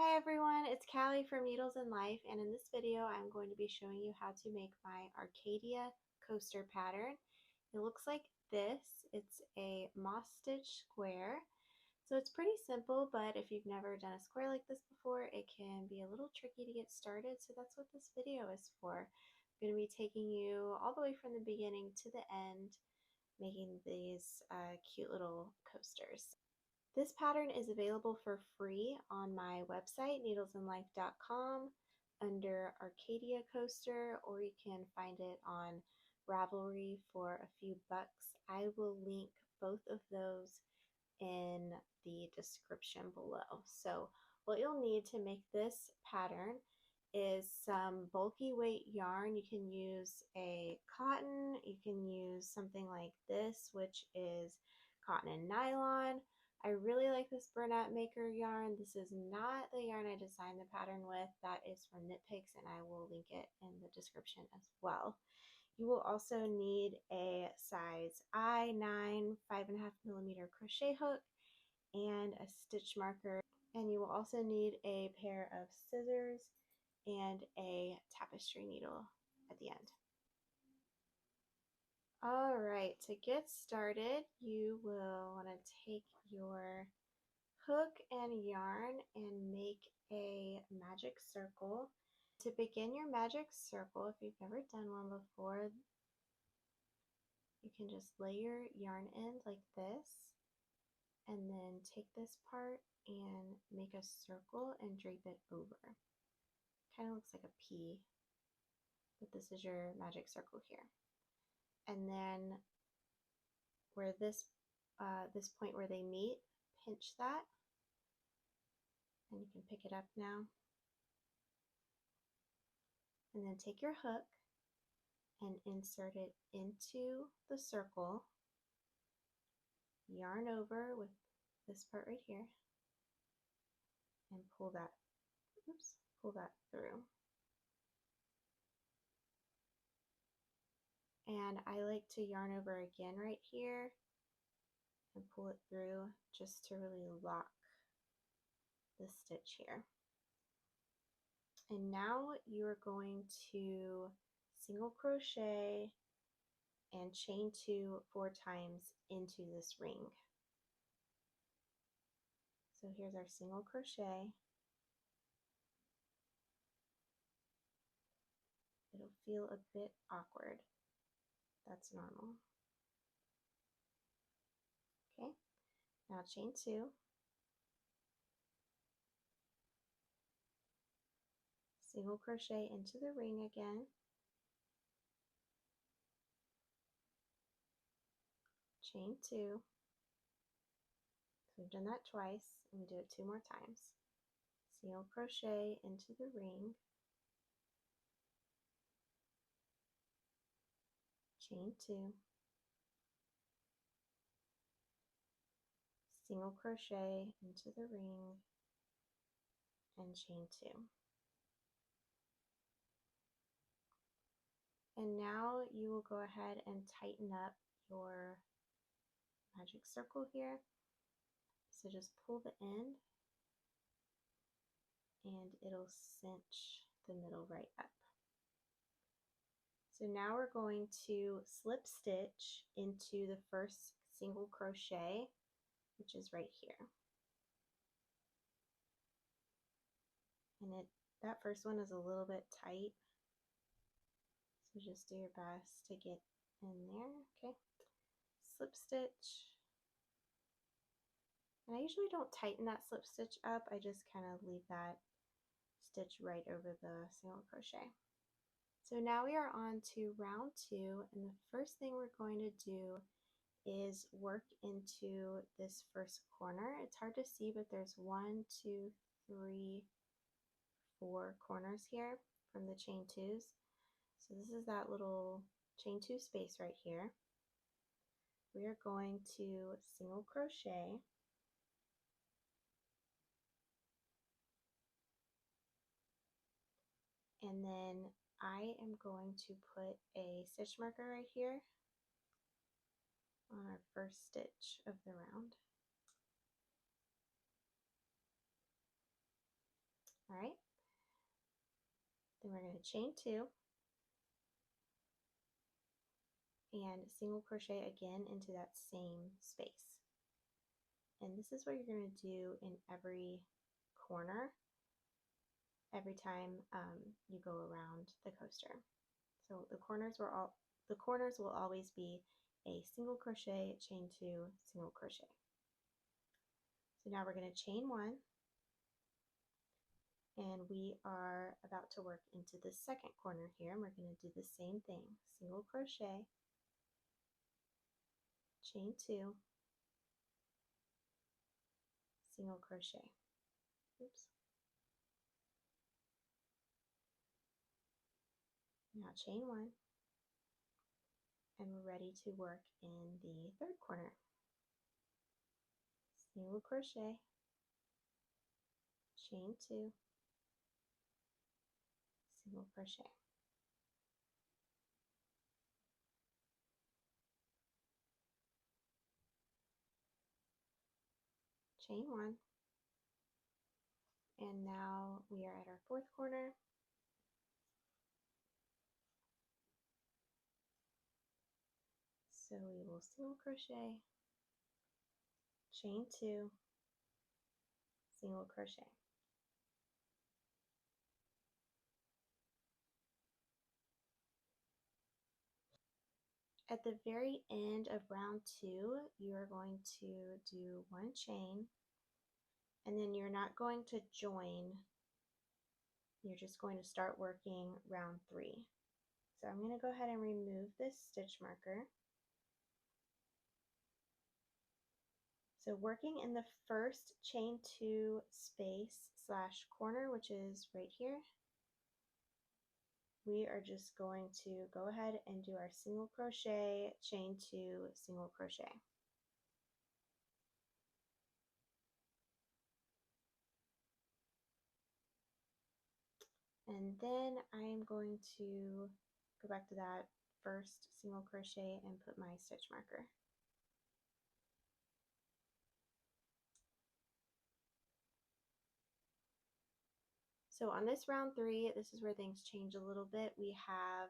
Hi everyone, it's Callie from Needles and Life, and in this video I'm going to be showing you how to make my Arcadia Coaster pattern. It looks like this. It's a moss stitch square. So it's pretty simple, but if you've never done a square like this before, it can be a little tricky to get started, so that's what this video is for. I'm going to be taking you all the way from the beginning to the end, making these cute little coasters. This pattern is available for free on my website, needlesandlife.com, under Arcadia Coaster, or you can find it on Ravelry for a few bucks. I will link both of those in the description below. So what you'll need to make this pattern is some bulky weight yarn. You can use a cotton, you can use something like this, which is cotton and nylon. I really like this Bernat Maker yarn. This is not the yarn I designed the pattern with. That is from Knit Picks, and I will link it in the description as well. You will also need a size I9 5.5mm crochet hook and a stitch marker, and you will also need a pair of scissors and a tapestry needle at the end. All right, to get started, you will want to take your hook and yarn and make a magic circle. To begin your magic circle, if you've never done one before, you can just lay your yarn end like this, and then take this part and make a circle and drape it over. Kind of looks like a P, but this is your magic circle here. And then where this point where they meet, pinch that, and you can pick it up now. And then take your hook and insert it into the circle, yarn over with this part right here, and pull that through. And I like to yarn over again right here and pull it through just to really lock the stitch here. And now you are going to single crochet and chain 2 4 times into this ring. So here's our single crochet. It'll feel a bit awkward. That's normal. Okay, now chain 2. Single crochet into the ring again. Chain 2. So we've done that twice, and we do it 2 more times. Single crochet into the ring. Chain 2. Single crochet into the ring and chain 2. And now you will go ahead and tighten up your magic circle here. So just pull the end and it'll cinch the middle right up. So now we're going to slip stitch into the first single crochet, which is right here. And that first one is a little bit tight, so just do your best to get in there. Okay, slip stitch. And I usually don't tighten that slip stitch up, I just kind of leave that stitch right over the single crochet. So now we are on to round 2, and the first thing we're going to do is work into this first corner. It's hard to see, but there's 1, 2, 3, 4 corners here from the chain 2s. So this is that little chain 2 space right here. We are going to single crochet, and then I am going to put a stitch marker right here on our first stitch of the round. All right, then we're going to chain 2 and single crochet again into that same space. And this is what you're going to do in every corner every time you go around the coaster. So the corners will always be a single crochet, chain 2, single crochet. So now we're going to chain 1, and we are about to work into the second corner here, and we're going to do the same thing. Single crochet, chain 2, single crochet. Oops. Now chain 1, and we're ready to work in the third corner. Single crochet, chain 2, single crochet. Chain 1, and now we are at our fourth corner. So we will single crochet, chain 2, single crochet. At the very end of round 2, you are going to do 1 chain, and then you're not going to join, you're just going to start working round 3. So I'm going to go ahead and remove this stitch marker. So working in the first chain 2 space slash corner, which is right here, we are just going to go ahead and do our single crochet, chain 2, single crochet. And then I am going to go back to that first single crochet and put my stitch marker. So on this round 3, this is where things change a little bit. We have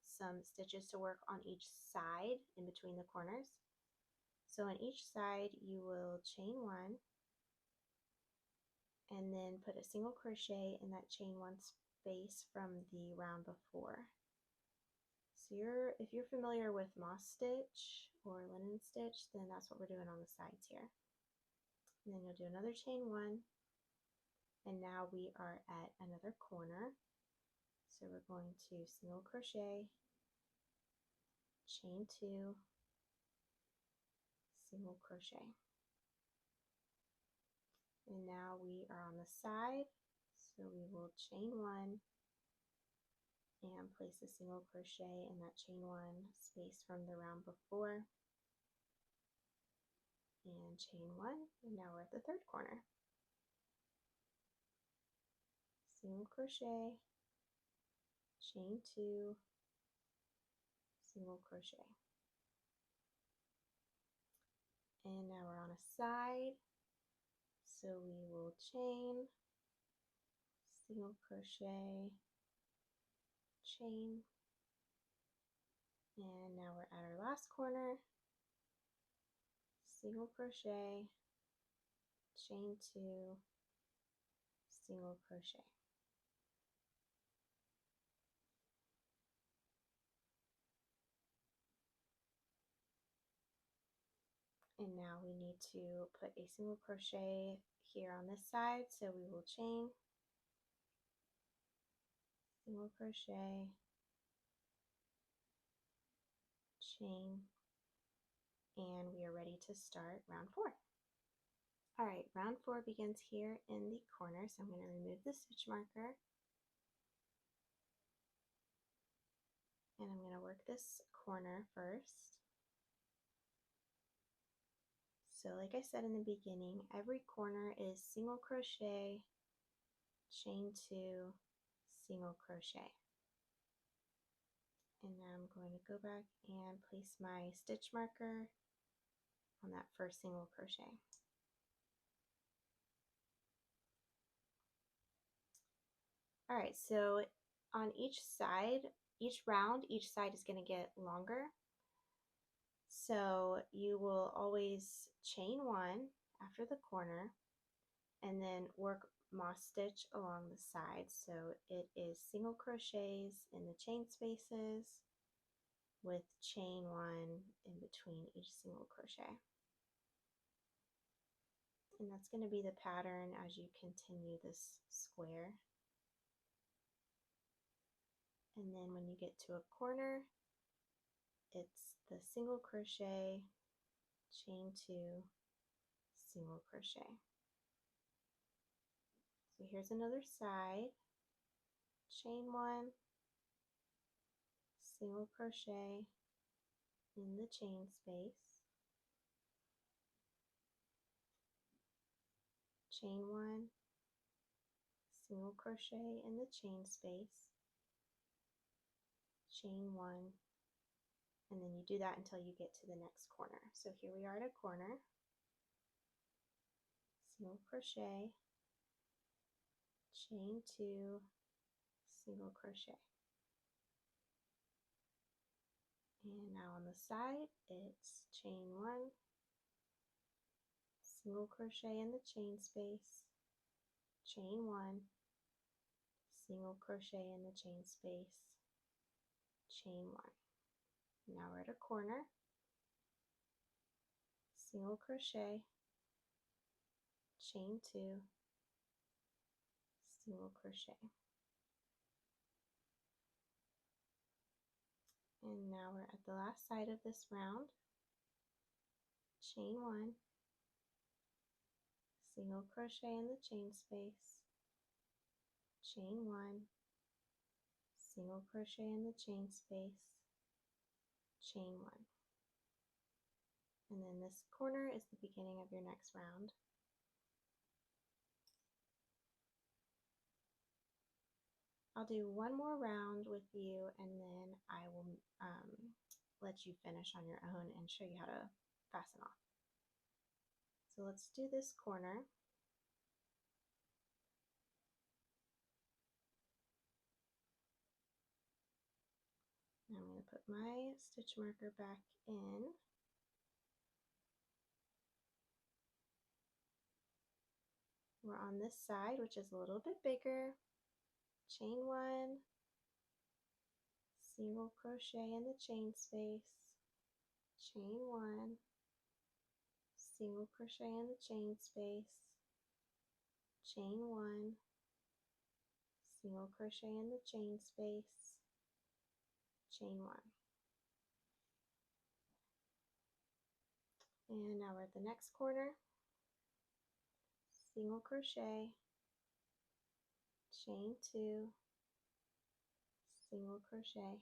some stitches to work on each side in between the corners. So on each side you will chain 1 and then put a single crochet in that chain 1 space from the round before. So if you're familiar with moss stitch or linen stitch, then that's what we're doing on the sides here. And then you'll do another chain 1, and now we are at another corner. So we're going to single crochet, chain 2, single crochet. And now we are on the side, so we will chain 1 and place a single crochet in that chain 1 space from the round before, and chain 1, and now we're at the third corner. Single crochet, chain 2, single crochet. And now we're on a side, so we will chain, single crochet, chain, and now we're at our last corner, single crochet, chain 2, single crochet. And now we need to put a single crochet here on this side, so we will chain, single crochet, chain, and we are ready to start round 4. All right, round 4 begins here in the corner, so I'm going to remove the stitch marker, and I'm going to work this corner first. So like I said in the beginning, every corner is single crochet, chain 2, single crochet. And now I'm going to go back and place my stitch marker on that first single crochet. All right, so on each side, each round, each side is going to get longer. So you will always chain one after the corner and then work moss stitch along the sides. So it is single crochets in the chain spaces with chain one in between each single crochet. And that's going to be the pattern as you continue this square. And then when you get to a corner, it's the single crochet, chain two, single crochet. So here's another side, chain one, single crochet in the chain space, chain one, single crochet in the chain space, chain one, and then you do that until you get to the next corner. So here we are at a corner, single crochet, chain two, single crochet. And now on the side, it's chain one, single crochet in the chain space, chain one, single crochet in the chain space, chain one. Now we're at a corner, single crochet, chain two, single crochet. And now we're at the last side of this round, chain one, single crochet in the chain space, chain one, single crochet in the chain space, chain one. And then this corner is the beginning of your next round. I'll do one more round with you and then I will let you finish on your own and show you how to fasten off. So let's do this corner. Now I'm going to put my stitch marker back in. We're on this side, which is a little bit bigger. Chain one, single crochet in the chain space, chain one, single crochet in the chain space, chain one, single crochet in the chain space, chain one. And now we're at the next corner, single crochet, chain two, single crochet,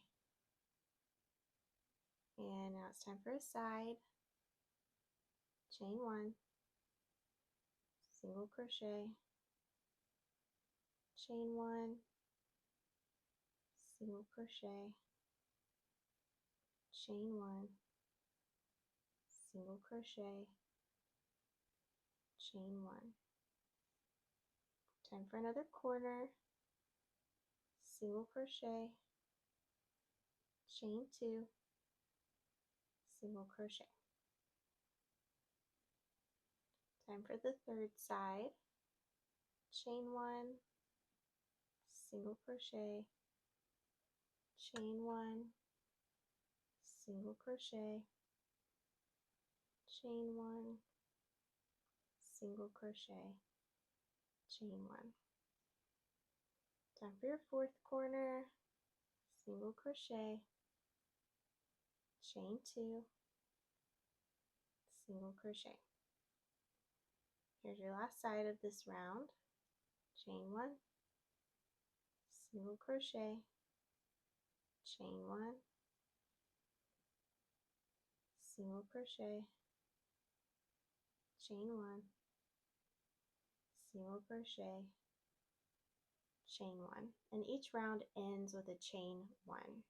and now it's time for a side, chain one, single crochet, chain one, single crochet, chain one, single crochet, chain one. Time for another corner, single crochet, chain two, single crochet. Time for the third side, chain one, single crochet, chain one, single crochet, chain one, single crochet, chain one. Time for your fourth corner, single crochet, chain two, single crochet. Here's your last side of this round, chain one, single crochet, chain one, single crochet, chain one, single crochet, chain one, and each round ends with a chain one.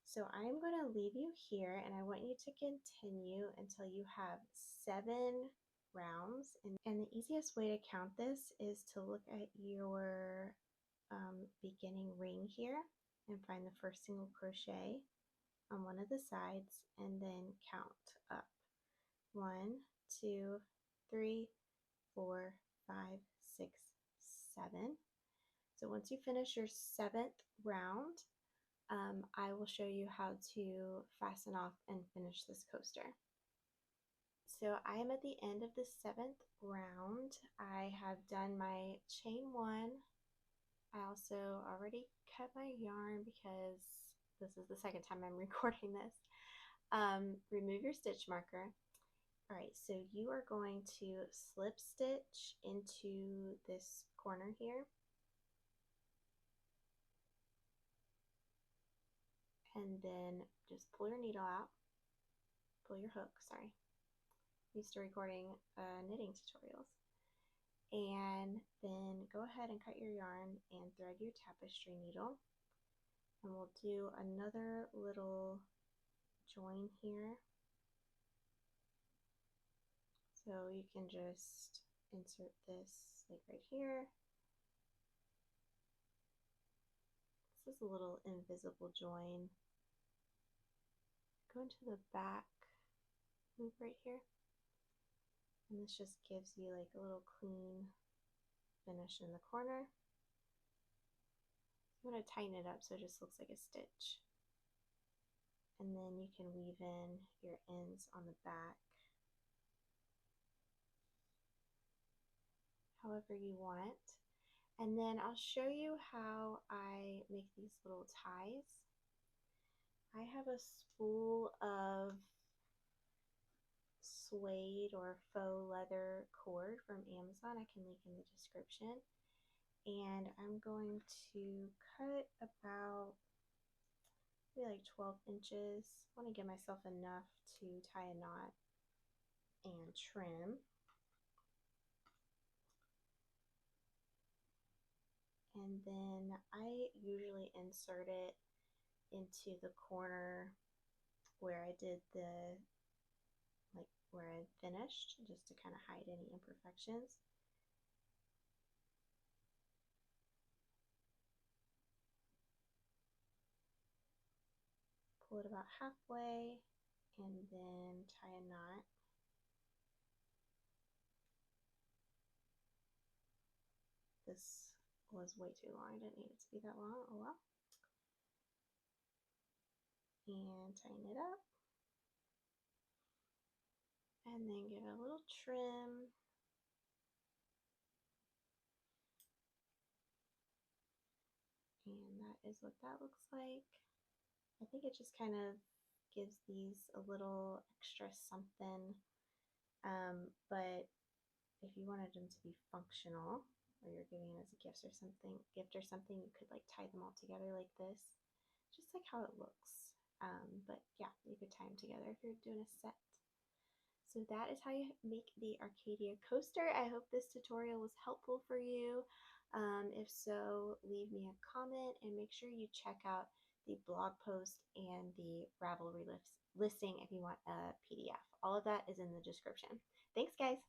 So I'm going to leave you here and I want you to continue until you have 7 rounds. And the easiest way to count this is to look at your beginning ring here and find the first single crochet on one of the sides and then count up. 1, 2, 3, 4, 5, 6, 7. So once you finish your 7th round, I will show you how to fasten off and finish this coaster. So I am at the end of the 7th round. I have done my chain 1. I also already cut my yarn because this is the second time I'm recording this. Remove your stitch marker. Alright, so you are going to slip stitch into this corner here. And then just pull your needle out. Pull your hook, sorry. I'm used to recording knitting tutorials. And then go ahead and cut your yarn and thread your tapestry needle. And we'll do another little join here. So you can just insert this like right here. This is a little invisible join. Go into the back loop right here. And this just gives you like a little clean finish in the corner. I'm going to tighten it up so it just looks like a stitch. And then you can weave in your ends on the back however you want. And then I'll show you how I make these little ties. I have a spool of suede or faux leather cord from Amazon. I can link in the description. And I'm going to cut about maybe like 12 inches. I want to give myself enough to tie a knot and trim. And then I usually insert it into the corner where I did the, like where I finished, just to kind of hide any imperfections. Pull it about halfway and then tie a knot. This was way too long. I didn't need it to be that long. Oh well. And tighten it up. And then give it a little trim. And that is what that looks like. I think it just kind of gives these a little extra something. But if you wanted them to be functional, or you're giving it as a gift or something, you could like tie them all together like this, just like how it looks. But yeah, you could tie them together if you're doing a set. So that is how you make the Arcadia coaster. I hope this tutorial was helpful for you. If so, leave me a comment and make sure you check out the blog post and the Ravelry listing if you want a PDF. All of that is in the description. Thanks, guys.